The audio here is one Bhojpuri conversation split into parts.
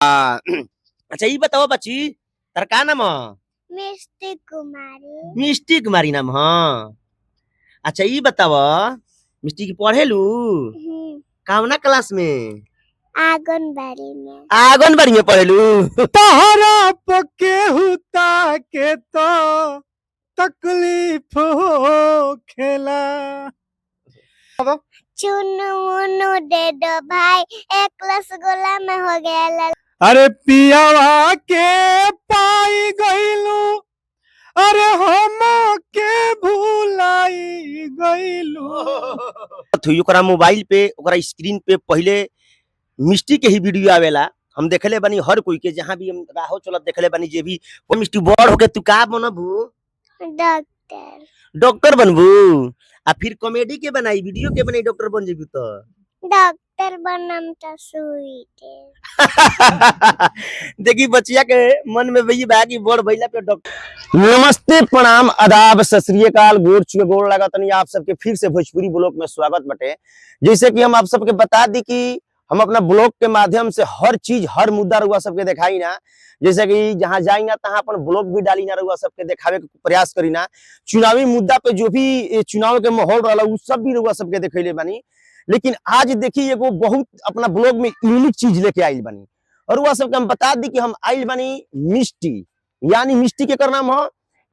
अच्छा ये बताओ बच्ची तार का नाम ह? मिष्टी कुमारी। मिष्टी कुमारी नाम ह। अच्छा ये बताव मिष्टी की पढ़ेलू कौना क्लास में? आंगनबाड़ी में। आंगनबाड़ी में पढ़ेलू। तहरा पके हुता के तो तकलीफ हो खेला। चुनु मुनु दे दो भाई, एक रसगुल्ला में हो गया। अरे पियावा के पाई गईलू, अरे हम के भूलाई गईलू। ओकरा मोबाइल पे ओकरा स्क्रीन पे पहले मिष्टी के ही वीडियो आवेला। हम देखले बानी हर कोई के, जहाँ भी हम राहो चलत देखले बानी जे भी वो मिष्टी बड़ होके तू का बनबू? डॉक्टर। डॉक्टर बनबू। आ फिर कॉमेडी के बनाई वीडियो के बनाई डॉक्टर बन जेबू तो? डॉक्टर बनम तो स्वीट। देखी बचिया के मन में वही बा कि बड़ भइला पे डॉक्टर। नमस्ते प्रणाम आदाब सत श्री अकाल, गोड़ छुए गोड़ लगा तनी आप सबके फिर से भोजपुरी ब्लॉग में स्वागत बटे। जैसे कि हम आप सबके बता दी कि हम अपना ब्लॉग के माध्यम से हर चीज हर मुद्दा रुआ सबके दिखाई ना। जैसे कि जहां जाई ना तहां अपन ब्लॉग भी डाली ना, रुआ सबके दिखावे के प्रयास करी ना। चुनावी मुद्दा पे जो भी चुनाव के माहौल रहा उ सब भी रुआ सबके दिखैले बानी। लेकिन आज देखिए एगो बहुत अपना ब्लॉग में यूनिक चीज लेके आइल बानी और वह सबके हम बता दी कि हम आइल बानी मिष्टी, यानी मिष्टी के कर नाम ह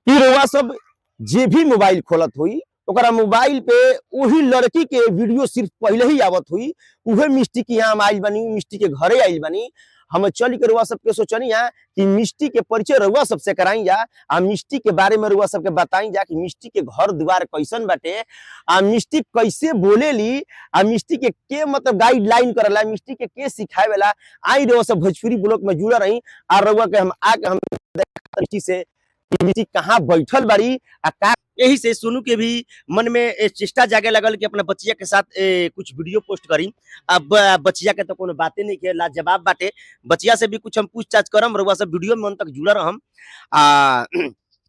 कि रुआ सब जे भी मोबाइल खोलत हुई ओकरा मोबाइल पे वही लड़की के वीडियो सिर्फ पहले ही आवत हुई। उहे मिष्टी के यहाँ हम आइल बानी, मिष्टी के घरे आइल बानी। हम चल के रुआ सबके सोचनी है कि मिष्टी के परिचय रुआ सबसे कराई जा, आ मिष्टी के बारे में रुआ सबके बताई जा कि मिष्टी के घर द्वार कैसन बाटे, आ मिष्टी कैसे बोलेली, आ मिष्टी के मतलब गाइडलाइन करला, मिष्टी के सिखावेला। आई रुआ सब भोजपुरी ब्लॉग में जुड़ा रही आ रुआ के हम आके हम मिष्टी से मिष्टी कहाँ बैठल बाड़ी आ का। यही से सोनू के भी मन में चेष्टा जागे लगल कि अपना बच्चिया के साथ कुछ वीडियो पोस्ट करी। अब बच्चिया के तो कोनो बातें नहीं के, लाजवाब बाटे। बच्चिया से भी कुछ हम पूछताछ करम, रुआ सब वीडियो में अंत तक जुड़ा रहम।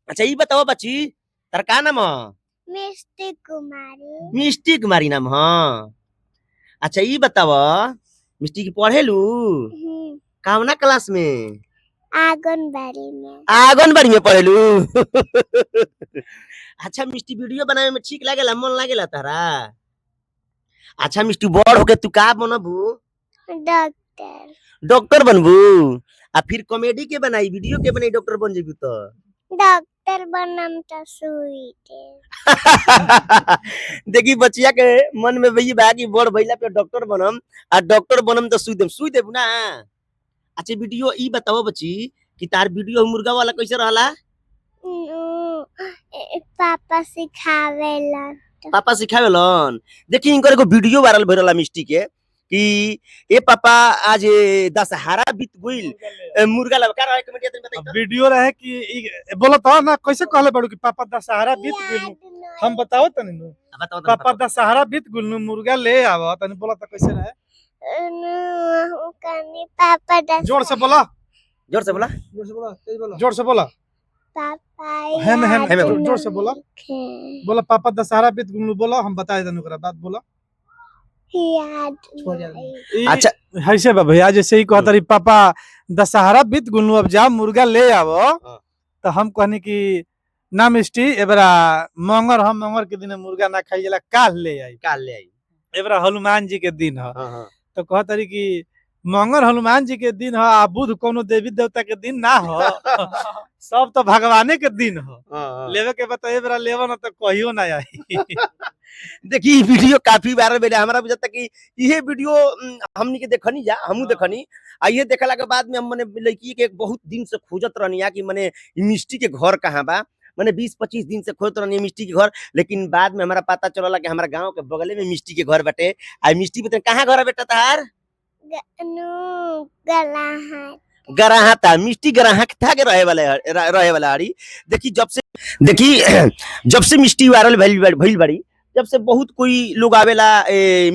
अच्छा ये बताओ बच्ची तार का नाम ह? मिष्टी कुमारी। मिष्टी कुमारी नाम ह। अच्छा ये बताव मिष्टी की पढ़ेलू कौना क्लास में? आंगनबाड़ी में। आंगनबाड़ी में पढ़ेलू। अच्छा मिष्टी वीडियो बनावे में ठीक लागेला, मन लागेला तारा? अच्छा मिष्टी बड़ होके तू का बनबू? डॉक्टर। डॉक्टर बनबू। आ फिर कॉमेडी के बनाई वीडियो के बनाई डॉक्टर बन जेबू तो? डॉक्टर बनम तो स्वीट। देखी बचिया के मन में वही बा कि बड़ भइला पे डॉक्टर बनम, आ डॉक्टर बनम तो सुई देबू ना। अच्छा वीडियो ई बताओ बच्ची कि तार वीडियो मुर्गा वाला कैसे रहला? पापा सिखावेला। पापा सिखावेलन। देखी इनकर एगो वीडियो वायरल भइरला मिष्टी के कि ए पापा आज दशहरा बीत गइल, मुर्गा लगा रहा है कमेटी तनी बताई तो। वीडियो रहे कि बोला था ना कैसे कहले बड़ू कि पापा दशहरा बीत गइल। हम बताओ तनी नु बताओ पापा दशहरा बीत गइल नु मुर्गा ले आवा तनी बोला था कैसे रहे। पापा जोर से बोला, जोर से बोला, जोर से बोला। पापा है जोर से बोला, बोला पापा दशहरा बीत गइल बोला। हम बता देनु ओकरा बात बोला। अच्छा ऐसे बा भैया जैसे ही कहता रही पापा दशहरा बीत गइल अब जा मुर्गा ले आवो। तो हम कहनी कि ना मिष्टी एबरा मंगर, हम मंगर के दिन मुर्गा ना खाई जाला, काल ले आई। एबरा हनुमान जी के दिन ह। तो कहता रही कि मंगर हनुमान जी के दिन ह, आ बुध कोनो देवी देवता के दिन ना हो। सब तो भगवाने के दिन हो। लेवे के बता एबरा लेवा ना तो कहियो ना आई। देखी वीडियो काफी वायरल भेला। हमरा बुझाता कि ये वीडियो हमनी के देखनी जा, हमहू देखनी। आ ये देखला के बाद में हम मने लड़की के बहुत दिन से खोजत रहनी कि मने मिष्टी के घर कहाँ बा। मैंने 20-25 दिन से खोजत रहनी मिष्टी के घर, लेकिन बाद में हमारा पता चलला कि हमारा गांव के बगले में मिष्टी के घर बाटे। आ मिष्टी बता कहाँ घर है बेटा तार? गराहता। मिष्टी गराहत था के रहे वाला हरी। देखी जब से मिष्टी वायरल भइल बड़ी, जब से बहुत कोई लोग आवेला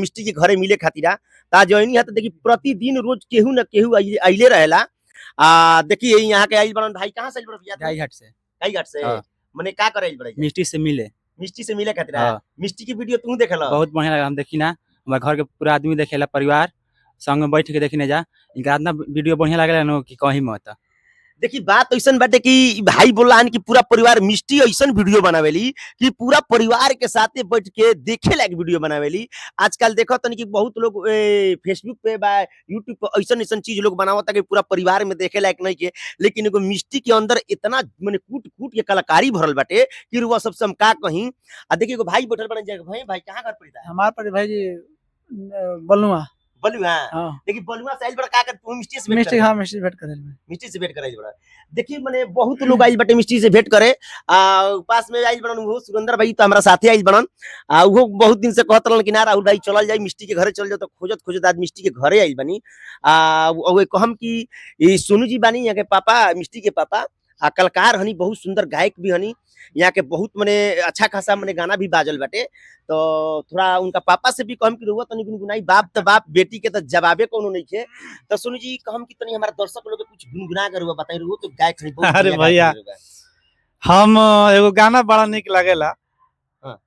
मिष्टी के घरे मिले खातिरा। ता जॉइनी है तो देखी प्रतिदिन रोज केहू न केहू आइले रहेला। देखी यहाँ के आइल बनन भाई, कहाँ से आइल बड़ भैया? ढाई घाट से। मने का करे आइल बड़े? मिष्टी से मिले खातिरा। मिष्टी की वीडियो तू देखला? बहुत बढ़िया लगा, हम देखी ना, हमारे घर के पूरा आदमी देखेला, परिवार संग में बैठ के देखने जा इनका इतना वीडियो बढ़िया लागेला नो कि कहीं मत। देखी बात ऐसा बाटे कि भाई बोला कि पूरा परिवार मिष्टी ऐसा वीडियो बनावेली कि पूरा परिवार के साथे बैठ के देखे लायक वीडियो बनावेली। आजकल देखो तनी कि बहुत लोग फेसबुक पे बा यूट्यूब पे ऐसा ऐसा चीज लोग बनावता कि पूरा परिवार में देखे लायक नहीं के, लेकिन एगो मिष्टी के अंदर इतना माने कूट कूट के कलाकारी भरल बाटे कि रुआ सबसे हम का कहीं। आ देखिए एगो भाई बैठल बने जाए, भाई कहाँ घर पड़ता है? हमारे पर भाई जी बलुआ बलुआ। हाँ देखिए बलुआ से आइल बड़ा का कर तू मिष्टी से भेंट मिस्टी करे? हाँ मिस्टी भेंट करे मिष्टी से भेंट कराई बड़ा। देखिए माने बहुत लोग आइल बाटे मिष्टी से भेंट करे। पास में आइल बनन वो सुरेंद्र भाई तो हमारा साथे आइल बनन। वो बहुत दिन से कहत रहन कि ना राहुल भाई चलल जाई मिष्टी के घरे चल जाओ, तो खोजत खोजत आज मिष्टी के घरे आइल बनी। वो कहम कि ई सोनू जी बानी यहाँ के पापा, मिष्टी के पापा कलाकार हनी, बहुत सुंदर गायक भी हनी, यहाँ के बहुत मने अच्छा खासा मने गाना भी बाजल बाटे। तो थोड़ा उनका पापा से भी कहम कि रुआ तनी गुनगुनाई, बाप तो बाप बेटी के तो जवाबे कोनो नहीं है। तो सोनू जी कहम कि तनी हमारा दर्शक लोग के कुछ गुनगुना कर रुआ बताई, रुआ तो गायक हनी बहुत अरे बढ़िया भैया, गायक हनी रुआ। हम एगो गाना बड़ा निक लागेला। हाँ।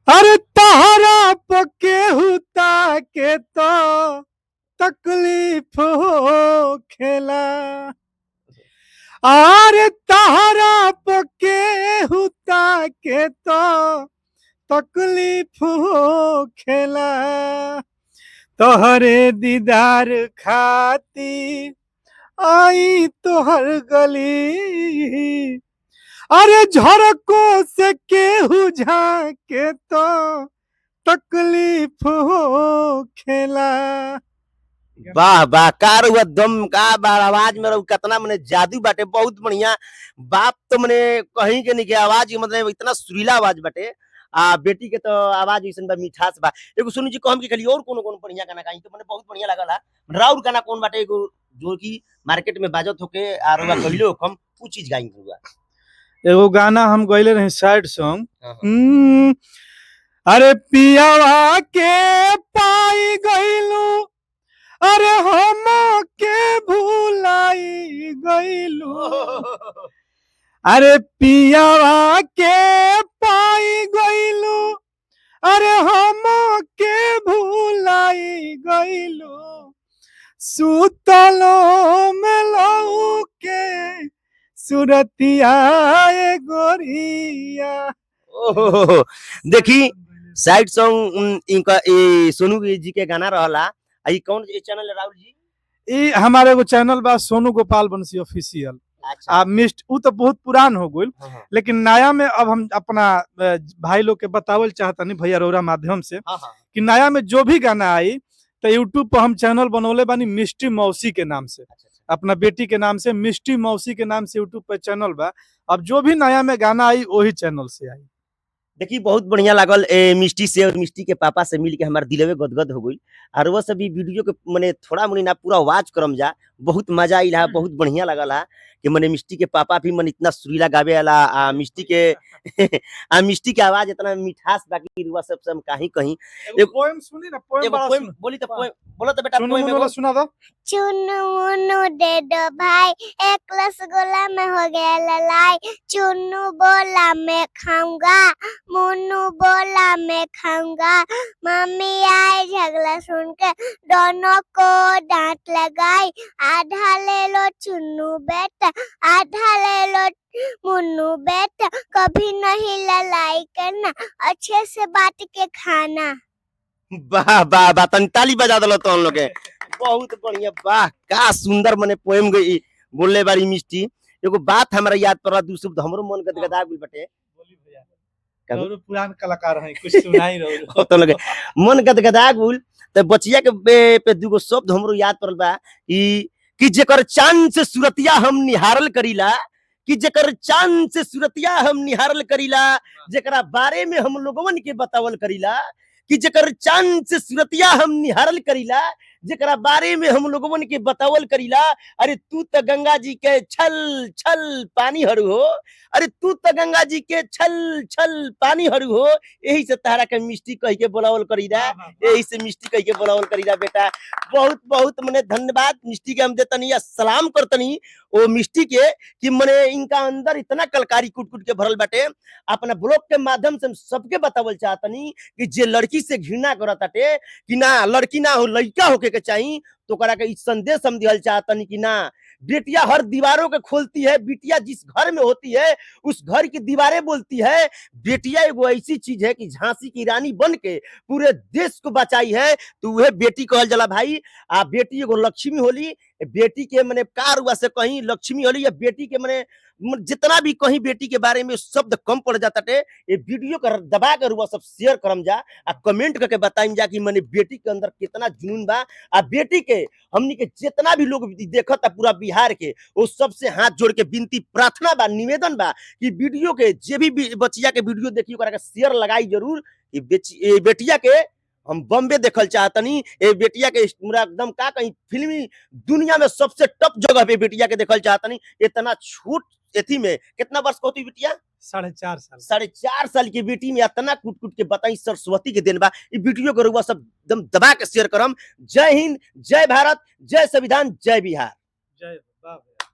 अरे तहरा पके हुता के तो तकलीफ हो खेला, अरे तहरा पके हुता के तो तकलीफ हो खेला, तोहरे दीदार खाती आई तोहर गली, अरे झरको से केहू झाके तो तकलीफ हो खेला। वाह वाह, का रुआ दम का बार आवाज में कितना मने जादू बाटे, बहुत बढ़िया। बाप तो मने कहीं के नहीं के आवाज मतलब इतना सुरीला आवाज बाटे। बेटी के तो आवाज ऐसा बा, मिठास बा। एगो सुनी जी कहम कि खाली और कोनो कोनो बढ़िया गाना गाई तो मने बहुत बढ़िया लागल है। राउर गाना कौन बाटे एगो जो कि मार्केट में बाजत होके और रुआ कहिलो कम ऊ चीज गाई रुआ? एगो गाना हम गइले रही सैड सॉन्ग। हाँ। अरे पियावा के पाई गइलू, अरे हम के भुलाई गइलू, अरे पियावा के पाई गइलू, अरे हम के भुलाई गइलू, सुतलो में लहू के सुरतिया ए गोरिया। ओहो, देखी साइड सॉन्ग इनका सोनू जी के गाना रहला। आई कौन चैनल है राहुल जी? ई हमारे एगो चैनल बा सोनू गोपाल बंसी ऑफिशियल। अच्छा। मिस्ट उ तो बहुत पुरान हो गइल, हाँ, हाँ। लेकिन नया में अब हम अपना भाई लोग के बतावल चाहतनी भैया रौरा माध्यम से हाँ, हाँ। कि नया में जो भी गाना आई तो यूट्यूब पर हम चैनल बनौले बानी मिष्टी मौसी के नाम से, अपना बेटी के नाम से मिष्टी मौसी के नाम से यूट्यूब पर चैनल बा। अब जो भी नया में गाना आई वही चैनल से आई। देखिए बहुत बढ़िया लागल मिष्टी से और मिष्टी के पापा से मिल के हमारे दिलवे गदगद हो गई। और वो सभी वीडियो के मने थोड़ा मनी ना पूरा वाच करम जा, बहुत मजा आई रहा, बहुत बढ़िया लगल है कि मने मिष्टी के पापा भी मन इतना सुरीला गावे वाला, मिष्टी के मिष्टी के आवाज इतना मिठास बाकी रुआ सब हम कहीं कहीं। एगो पोएम सुनी ना, पोएम बड़ा पोएम सुन। बोली तो पोएम बोलो तो बेटा, सुनो पोएम मुनो सुना दो। चुन्नू मुन्नू दे दो भाई, एक रसगुल्ला में हो गया ललाई, चुन्नू बोला मैं खाऊंगा, मुन्नू बोला मैं खाऊंगा, मम्मी आई झगड़ा सुन के दोनों को डांट लगाई, आधा ले लो चुन्नू बेटा, आधा ले लो मुन्नू बेटा, कभी नहीं लड़ाई करना, अच्छे से बांट के खाना। वाह वाह वाह, तनी ताली बजा दलो तो हम लोग के। बहुत बढ़िया, वाह का सुंदर मने पोएम गई बोलले बारी मिष्टी। एगो बात हमरा याद पड़ा, दू शब्द हमरो मन गदगदा गेल बटे। बोली भैया, रौरो पुरान कलाकार हैं, कुछ सुनाई रौरो। तो लगे मन गदगदा गेल त बचिया के पे दूगो शब्द हमरो याद पड़ल बा कि जेकर चांद से सूरतिया हम निहारल करीला, कि जेकर चांद से सूरतिया हम निहारल करीला, जेकरा बारे में हम लोगवन के बतावल करीला, कि जेकर चांद से सूरतिया हम निहारल करीला, जेकरा बारे में हम लोगन के बतावल करीला। अरे तू तो गंगा जी के छल छल पानी हरू हो, अरे तू तो गंगा जी के छल छल पानी हरू हो। यही से तारा के मिष्टी कह के बोलावल करीला, यही से मिष्टी कह के बोलावल करीला बेटा। बहुत बहुत मने धन्यवाद मिष्टी के हम देतनी या सलाम करतनी ओ मिष्टी के कि मने इनका अंदर इतना कलकारी कुट कुट के भरल बाटे। अपना ब्लॉग के माध्यम से हम सबके बतावल चाहतनी कि जे लड़की से घृणा करत बाटे कि ना लड़की ना हो लड़का होके के चाहिए, तो ओकरा के ई संदेश हम दिहल चाहतनी कि ना, बेटिया हर दीवारों के खोलती है, बेटिया जिस घर में होती है उस घर की दीवारें बोलती है। बेटिया एगो ऐसी चीज है कि झांसी की रानी बन के पूरे देश को बचाई है, तो वह बेटी कहल जाला भाई। आ बेटी एगो लक्ष्मी होली, बेटी के मने कार हुआ से कहीं लक्ष्मी होली, या बेटी के मने जितना भी कहीं बेटी के बारे में शब्द कम पड़ जाता है, ये वीडियो कर दबा कर हुआ सब शेयर करम जा आ कमेंट करके बताइम जा कि मने बेटी के अंदर कितना जुनून बा। आ बेटी के हमनी के जितना भी लोग देखत है पूरा बिहार के, वो सबसे हाथ जोड़ के विनती प्रार्थना बा, निवेदन बा कि वीडियो के जे भी बचिया के वीडियो देखी ओकरा के शेयर लगाई जरूर। ये बेटिया के हम बॉम्बे देखल चाहतनी, ए बेटिया के पूरा एकदम का कहीं फिल्मी दुनिया में सबसे टॉप जगह पे बेटिया के देखल चाहतनी। इतना छोट एथी में कितना वर्ष को होती बेटिया? 4.5 साल। 4.5 साल की बेटी में इतना कुट कुट के बताई सरस्वती के दिन बा। ई वीडियो के रुआ सब एकदम दबा के शेयर करम। जय हिंद, जय भारत, जय संविधान, जय बिहार। जय बाबा।